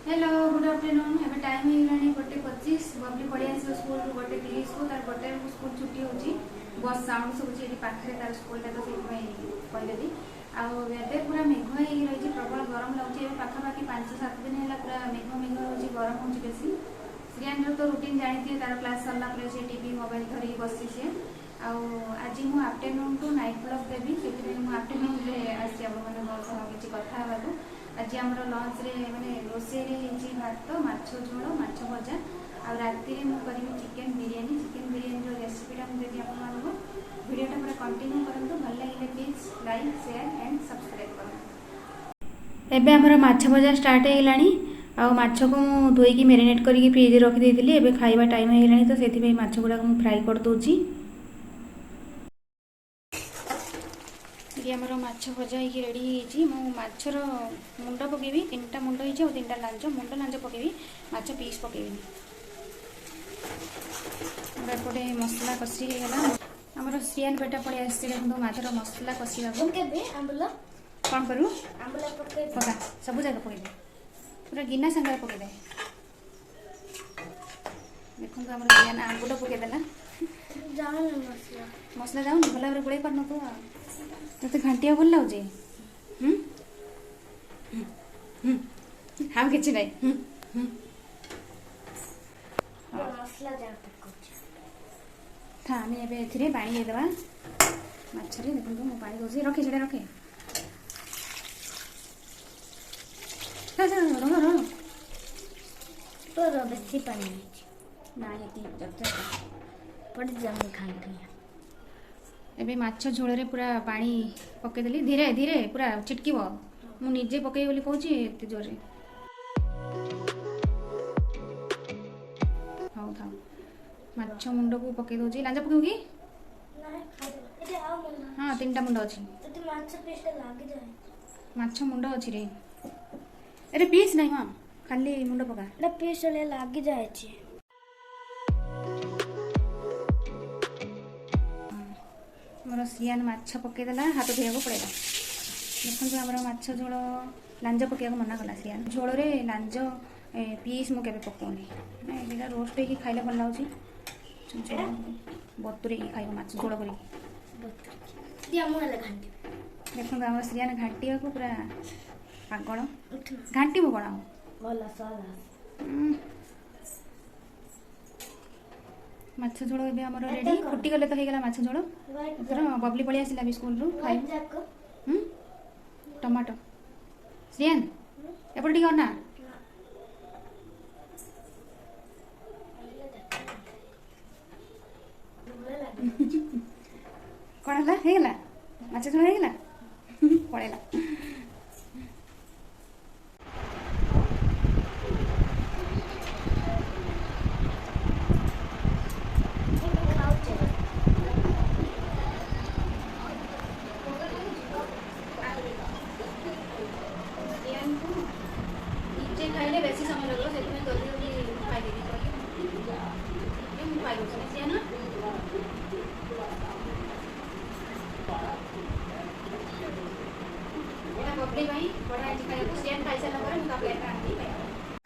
Hello good afternoon एबे time ହେଇଗଲାଣି 1:25 ବବଲି ପଳେଇ ଆସିବ ସ୍କୁଲରୁ 1:30 କୁ ତାର 1 କୁ ସ୍କୁଲ ଛୁଟି ହେଉଛି ବସ୍ ସାଉଣ୍ଡ ଶୁଭୁଛି ଏଠି ପାଖରେ ତାର ସ୍କୁଲଟା ତ ସେଇଥିପାଇଁ କହିଦେଲି ଆଉ ଏବେ ପୁରା ମେଘ ହେଇକି ରହିଛି ପ୍ରବଳ ଗରମ ଲାଗୁଛି ଏବେ ପାଖାପାଖି 5-7 ଦିନ ହେଲା ପୁରା ମେଘ ହେଉଛି ଗରମ ହେଉଛି ବେଶୀ ଶ୍ରିୟାନର ତ ରୁଟିନ୍ ଜାଣିଥିବେ ତାର କ୍ଲାସ୍ ସରିଲା ପରେ ସେ ଟିଭି ମୋବାଇଲ ଧରିକି ବସିଛି ସେ ଆଉ ଆଜି ମୁଁ ଆଫ୍ଟରନୁନ୍ ଟୁ ନାଇଟ୍ ବ୍ଲଗ୍ ଦେବି ସେଥିପାଇଁ ମୁଁ ଆଫ୍ଟରନୁନ୍ରେ ଆସିଛି ଆପଣମାନଙ୍କ ସହ କିଛି କଥା ହେବାକୁ आज आम लंच माने रोसई भात माछ झोल माछ भजा आ राति में करी चिकेन बिरियानी रेसिपीटा मुझे आपको वीडियोटा पूरा कंटिन्यू करूँ भल लगे please like share and subscribe करूँ। एबे हमर माछ भजा स्टार्ट हो गलानी आ माछ को धोईकी मेरिनेट करके फ्रिज रखी देती एबे खाइबा टाइम हो गलानी तो सेति माछ गुडा को फ्राई कर दूची ये आमर माछ भजा हो रेडी माछर मुंड पकेबी 3टा मुंड हो 3टा लांज मुंड लांज पकेबी माछ पीस पकेबी एपटे मसला कषी गला आमर श्रियान बेटा पड़े आसती देखो माछर मसला कषा कौन करूँ पका सब जगह पकईदे पूरा गिना सांगे पकईदे देखो आम श्रियान आंबुल पकईदेला मसला जाऊन भल भाव गोल पार नु तो घाटिया भल लगे हाँ कि ना था आम ए पानी देदेबा मछली देखो मुझे पानी दूसरी रखे से रखे तो बेसी पानी ना पड़ जा एबे माछ झोल पूरा पानी पकईदेली धीरे धीरे पूरा चिटकीब मुझे पकई बोली कहूँ एत जोर हाँ था माछ मुंड को पकई दूसरी लांजा पकेबू कि हाँ 3टा मुंड अच्छी माछ मुंड अच्छी रे अरे पीस नहीं माँ खाली मुंड पका पीस लग जाए मोर श्रियान माछ पकईदेला हाथ धोया पड़ेगा देखो आम माछ झोल लांज पकड़ा मना कला श्रियान झोल लांज पीस मुझे पकाउनी ना रोस्ट हो खाइले भल लगे बतुरे खाइब माछ झोल कर देखो आम श्रियान घाटिया को पूरा पागल घाटी कौन माछ झोल ए आम रेडी फुटी गले तो होगा माछ झोल बबली पलि आसला भी स्कूल खाई टमाटो श्रियान एपटे टे अना कौन है माछ झोल होगा पड़ेगा खाइले बेसी समय लगो से जल्दी जल्दी खाईदेवी खाई दे ना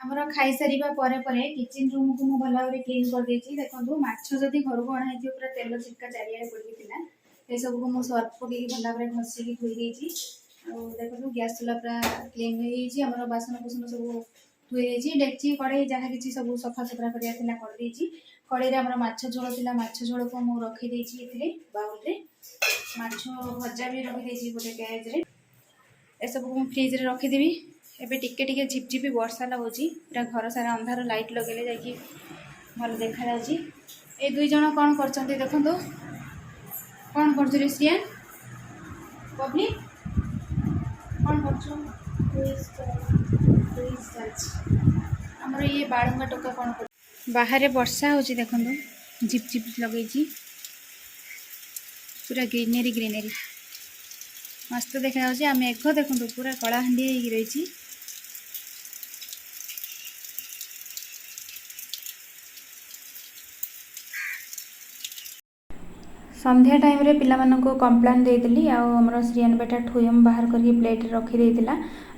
आमर खाई सारा पर किचन रूम को मुझे भल भाव क्लीन कर देखो माछ जदि घर को अणाई पूरा तेल छिटका चारिड़े पड़ा ये सब को मुझे सर्फ पकई भल भाव घषिकी धोई देखो गैस चूल्हा पूरा क्लीन हो बासन कुसन सब धोई डेक्ची कड़े जहाँ कि सब सफा सुतरा कर कड़े आम माछ झोल थी माछ झोल को मुझे रखीदे बाउल माछ भजा भी रखीदे गोटे कैज ए सब को फ्रिज रे रखीदेवी एबे टिके टिके झिपझिपी वर्षा लगुच पूरा घर सारा अंधार लाइट लगे जाकि भल देखा ए दुई जन कौन कर देखो कौन कर श्रियान बबली कौन कर ये बाड़ुंगा टोका कौन कर बाहर वर्षा हो देखो झिपझिप लगे पूरा ग्रीनरी ग्रीनरी मस्त देखा मेघ देखो पूरा कलाहांडी रही संध्या टाइम रे पिला मानको कम्प्लेन देइतली आ हमर श्रियान बेटा ठुयम बाहर करके प्लेट रखी देइतला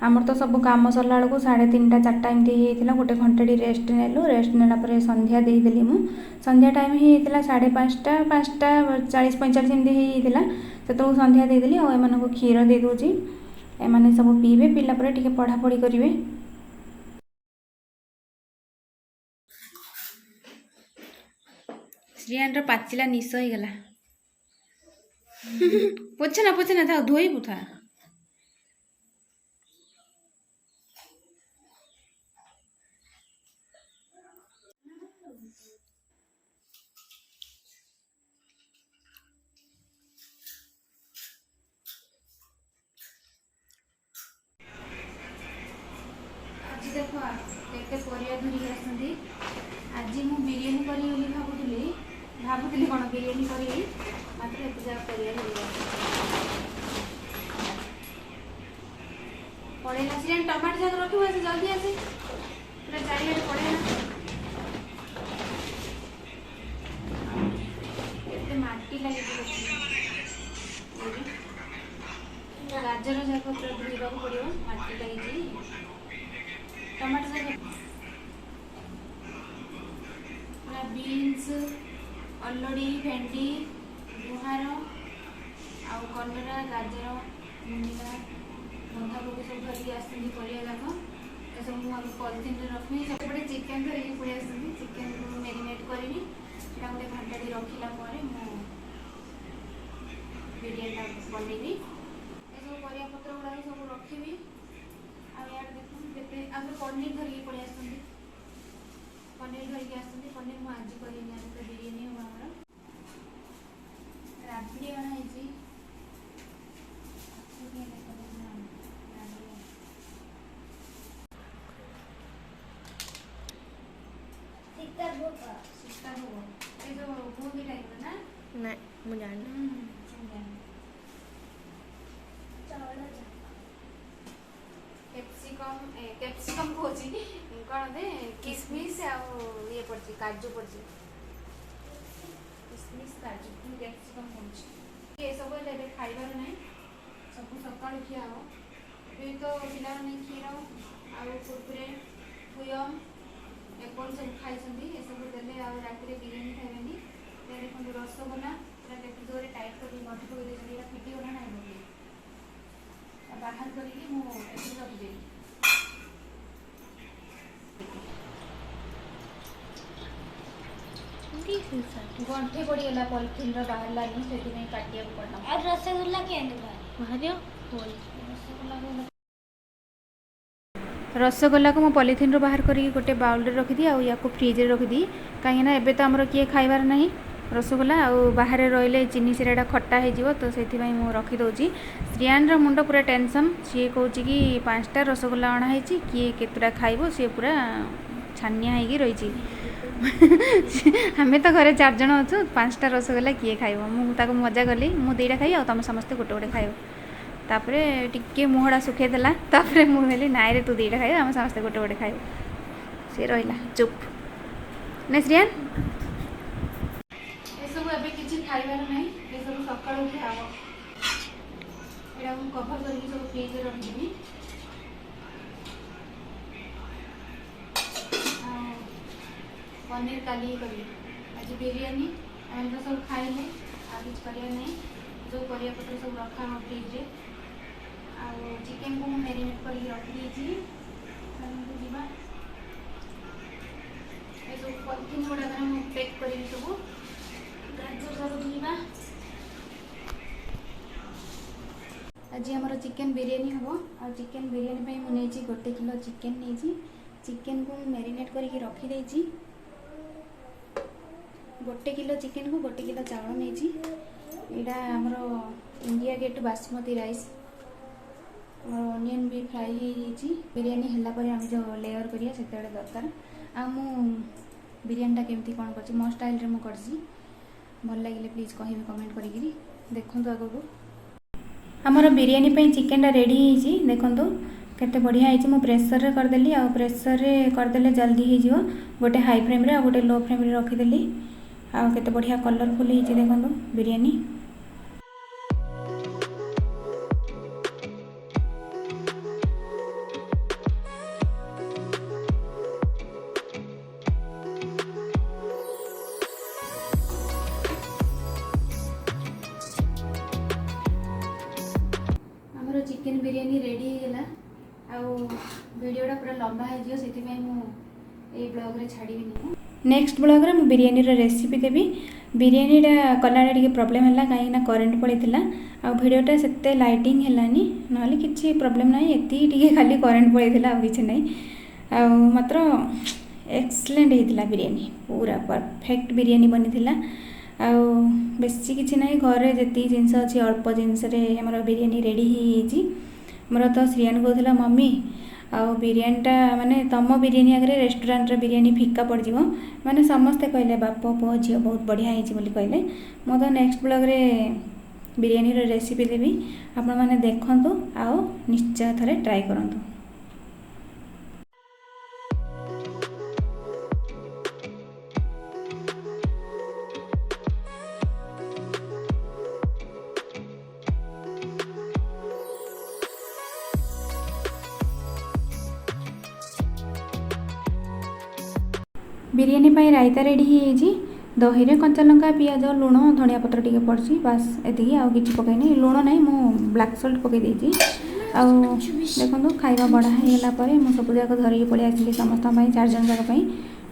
आमर तो सब काम सरला बेलू 3:30 4टा एमती होता गोटे घंटे रेस्ट नेलु रेस्ट नेला संध्या देदेली मु संध्या टाइम होता 5:30 5:40 एमती होता से संध्या देदेली और एम क्षीर दे दूँगी एमाने सब पीबे पीला पर टिके पढ़ापढ़ी करेंगे। श्रियान पाचिला निश हो गला पोछना था धोईबू था आज देख केते परिया धरिक आसती आज मु बिरियानी करी बोली भाबुली कौन बिरियानी करी मात्र एत जा परिया धरिक पड़ेगा सीधे टमाटर जाक रखी आसे जल्दी आसे पूरा चारियाडे पड़ेगा एते माटी लगे गाजर जाक पूरा धोइबा पड़ो माटी लगी टमाटर जाक पूरा बीन्स अलड़ी भेंडी गुहार आउ कलरा गाजर मुंडा बंधाकोबी सब धरिक आसती परिया जाक सब मुझे पॉलिथिन रखी सेपटे चिकेन धरिक पड़े आसती चिकेन को मेरिनेट करी गोटे घंटा रखला बिरियानी बनैबी सब परिया पत्र गुड़ा सब रखी आड़ देखते आगे पनीर धरिक पड़े आसती पनीर धरिक आसती पनीर मुझे आज करी बिरियानी हम आमर राबड़ी अणाई नहीं मुझे कैप्सिकम खोजी कौन दे किसमिस ये पड़ती काजू पड़ती किसमिस काजू कैप्सिकम खोजी ये सब खाइबार ना सब सका खिया हो तो पिला क्षीर आउ कुरकुरे खुयम एप्पल सब खाई सब देले रात बिरियानी खाइबेनी देखो रसगोला पूरा देखते जोरे टाइट कर मठी पकड़ फिटी गला ना बाहर करके मुझे रखिदेवी गंठे पड़गला पॉलिथिन बाहर से काटिया पड़ा और रसगुल्ला के रसगोला को पॉलिथिन रो बाहर करी गोटे बाउल रे रखिदी आ या को फ्रिज रे रखिदी कहीं ना एबे तो हमर किए खाइबार नहीं रसगोला आ बाहर रहिले चीनी सिराटा खट्टा हो जीवो तो सेथि भाई मु रखी दोजी। श्रियान रो मुंड पूरा टेंशन सी कहूँ कि 5टा रसगोला अणा है किए केतुरा खाइबो सी पूरा छानिया होगी रही आम तो घरे 4 जन अच्छु 5टा रसगोला किए खाइब मुझे मजा कली मु 2टा खाई आ तुम समस्ते गोटे गोटे खाइब तापरे टिके मुहड़ा सुखेदेला तापरे मुझे नाई रे तू 2टा खाइब आम समस्ते गोटे गोटे खाइब सी रहा चुप ना श्रियान सब एबे किछि खाइबार नहीं ये सब सकाळु खाओ एडा हम कवर करके सब फ्रिज रे रख देबी पनीर काली करी आज बिरयानी हम तो सब खाइले आ किछ करिया नहीं जो परिया पत्र सब रखा हम फ्रिज रे आ चिकन को मैरिनेट करके रख दीची हम जीवा ए सब पॉलिथिन गुडा हम पैक करी सब आज आमर चिकेन बिरयानी हम आ चिकेन बिरयानी मुझे 1 किलो चिकेन नहीं चिकेन को मैरिनेट करके रखी 1 किलो चिकेन को 1 किलो चावल नहीं यहाँ आमर India Gate basmati rice onion भी फ्राई हो बिरयानी है आम जो लेयर करिया से दरकार आ बिरयानी केमती कौन कर मो स्टाइल रे मुझे भल लगे प्लीज कह कमेंट करी देखूँ आगू आमर बिरयानी चिकेन रेडी देखूँ केते बढ़िया है प्रेसर रे करदेली आ प्रेसर रे करदेले जल्दी हो गोटे हाई फ्लेम रे आ गोटे लो फ्लेम रे रखीदेली आ केते बढ़िया कलरफुल हो देखूँ बिरयानी। लंबा हो से मु ए ब्लॉग रे छाड़ीबी। नेक्स्ट ब्लॉग रे मु बिरयानी रो रेसिपी देबी। बिरयानीटा कलाटा टिके प्रोब्लेम है कहीं करेन्ट पड़ेगा आ भिडियोटा सेते लाइटिंग हेलानी ना किसी प्रोब्लेम ना ये खाली करेन्ट पड़ेगा आ कि ना आ मात्र एक्सलेंट होता बिरयानी पूरा परफेक्ट बिरयानी बनी आ बेसी किसी ना घरे जी जिनस अच्छी अल्प जिनस बिरयानी रेडी मोर तो श्रियान कहला मम्मी आ बिरयानीटा माने तुम बिरयानी आगे रेस्टोरेंट बिरयानी फिका पड़ जाव माने समस्ते कहले बाप पुओ झी बहुत बढ़िया होती कहले। मो तो नेक्स्ट ब्लॉग रे बिरयानी रो रेसिपी देवी आपण माने देखंतु आओ निश्चय थरे ट्राई करंतु। बिरयानी पाई रायता रेडी हो दही रे कंचा लंका पियाज लुण धनिया पत्र टिके पड़सी बास एति आउ किछि पकैनी लुण नहीं मु ब्लैक सॉल्ट पकई देछि। आ देखो खाଇବା बड़ा होगा पर मुझे सब जाक धरिकी पड़े आसली समस्त 4 जन जाक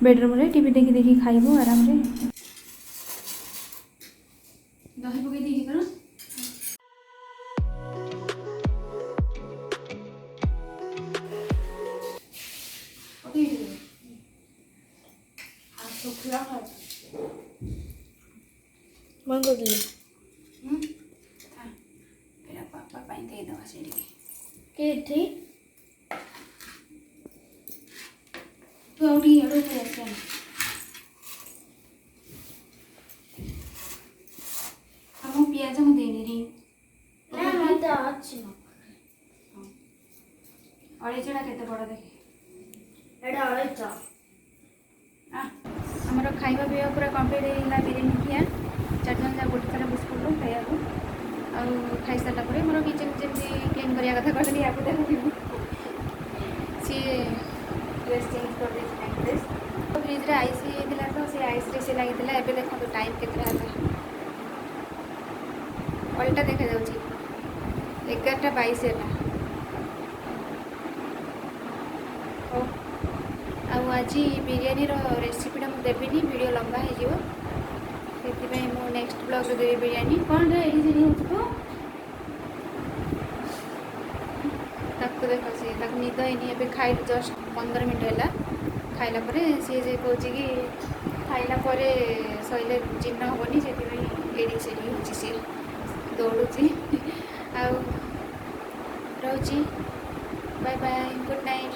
बेडरूम रे टीवी देखी देखी खाइबू आराम रे। दही पकई दी करो मन कर दिए पापा पाई दे दवा से के थी तू आउटी एडो पे आसे हम पियाज मु देनी रे ना मैं तो अच्छी अड़ेचड़ा केते बड़ देखे एडा अड़ेचा आमर खाଇବା पिଇବା पूरा कम्प्लीट होगा बिरयानी खिया 4 जन जा गोटे थर बिस्कुट खाया आउ खाई सारा पर मोर किचन जमी क्लीन करा कथा कहली या सी ड्रेस चेंज कर ड्रेस फ्रिज रे आइस होता तो सी आइस रे से लगी एबे देखो टाइम केतरा अलटा देखा जाउची 11:22 है। आज बिरयानी रेसिपीटा मुझे देवी वीडियो लंबा हो नेक्स्ट ब्लॉग रे देवी बिरयानी कौन रे ताको देख सी निद है खाई जस्ट 15 मिनट है खाइला सी जे कौच कि खाइला सैले जीर्ण हेनी से एड़ी सेड़ी हो सी दौड़ी आ बाय बाय गुड नाइट।